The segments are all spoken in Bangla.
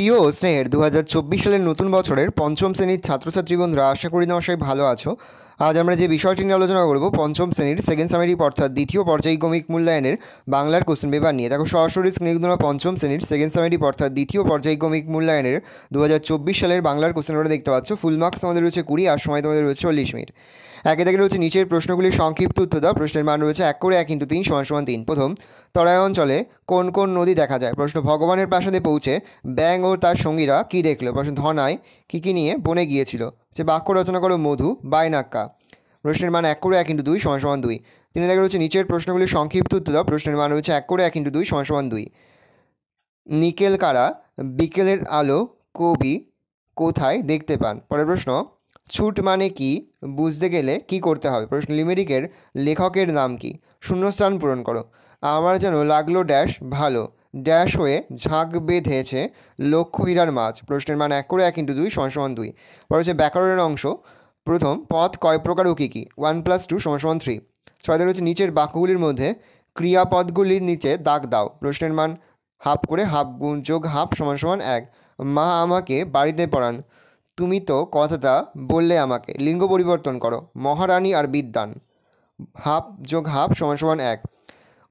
প্রিয় ও স্নেহের 2024 সালের নতুন বছরের পঞ্চম শ্রেণীর ছাত্রছাত্রী বন্ধুরা, আশা করি নমস্কার ভালো আছো। আজ আমরা যে বিষয়টি নিয়ে আলোচনা করব পঞ্চম শ্রেণীর সেকেন্ড সামেটিভ অর্থাৎ দ্বিতীয় পর্যায়ক্রমিক মূল্যায়নের বাংলার কোশ্চেন পেপার নিয়ে। দেখো সরাসরি স্ক্রিনে তোমরা পঞ্চম শ্রেণীর সেকেন্ড সামেটিভ অর্থাৎ দ্বিতীয় পর্যায়ক্রমিক মূল্যায়নের 2024 সালের বাংলার কোশ্চেন পেপারটা দেখতে পাচ্ছ। ফুল মার্কস তোমাদের রয়েছে 20 আর সময় তোমাদের রয়েছে 40 মিনিট। একে থেকে রয়েছে নিচের প্রশ্নগুলির সংক্ষিপ্ত উত্তর দাও। প্রশ্নের মান রয়েছে 1 করে 1 × 3 = 3। প্রথম, তরাই অঞ্চলে কোন কোন নদী দেখা যায়? প্রশ্ন, ভগবানের প্রাসাদে পৌঁছে ব্যাঙ ও তার সঙ্গীরা কী দেখলো? প্রশ্ন, ধনায় কী নিয়ে বনে গিয়েছিল? যে বাক্য রচনা করো মধু বাইনাক্কা। প্রশ্নের মান 1 করে 1 × 2 = 2। তিনি দেখা রয়েছে নিচের প্রশ্নগুলির সংক্ষিপ্ত উত্তর দাও। প্রশ্নের মান রয়েছে 1 করে 1 × 2 = 2। নিকেল কারা বিকেলের আলো কবি কোথায় দেখতে পান? পরের প্রশ্ন, ছুট মানে কি বুঝতে গেলে কি করতে হবে? প্রশ্ন, লিমেরিকের লেখকের নাম কি? শূন্যস্থান পূরণ করো। আমার যেন লাগলো ড্যাশ ভালো ড্যাশ হয়ে ঝাঁক বেঁধেছে লক্ষ্য হীরার মাছ। প্রশ্নের মান 1 করে 1 × 2 = 2। পরে হচ্ছে ব্যাকরণের অংশ। প্রথম, পদ কয় প্রকার ও কী কী? 1 + 2 = 3। ছয়তে রয়েছে নিচের বাক্যগুলির মধ্যে ক্রিয়াপদগুলির নিচে দাগ দাও। প্রশ্নের মান হাফ করে হাফ যোগ হাফ = 1। মা আমাকে বাড়িতে পড়ান, তুমি তো কথাটা বললে আমাকে। লিঙ্গ পরিবর্তন করো। মহারানী আর বিদ্বান। হাফ যোগ হাফ = 1।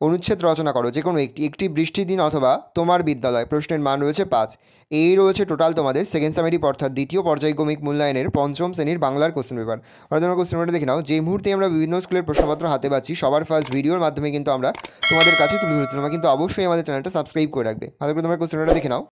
অনুচ্ছেদ রচনা করো যে কোনো একটি বৃষ্টির দিন অথবা তোমার বিদ্যালয়। প্রশ্নের মান রয়েছে 5। এই রয়েছে টোটাল তোমাদের সেকেন্ড সামেটিভ অর্থাৎ দ্বিতীয় পর্যায়ক্রমিক মূল্যায়নের পঞ্চম শ্রেণীর বাংলার কোশ্চেন পেপার। আর তোমরা কোশ্চেন পেপারটা দেখে নাও। যে মুহূর্তে আমরা বিভিন্ন স্কুলের প্রশ্নপত্র হাতে পাচ্ছি, সবার ফার্স্ট ভিডিওর মাধ্যমে কিন্তু আমরা তোমাদের কাছে তুলে ধরছি। তোমরা কিন্তু অবশ্যই আমাদের চ্যানেলটা সাবস্ক্রাইব করে রাখবে। ভালো করে তোমরা কোশ্চেন পেপারটা দেখে নাও।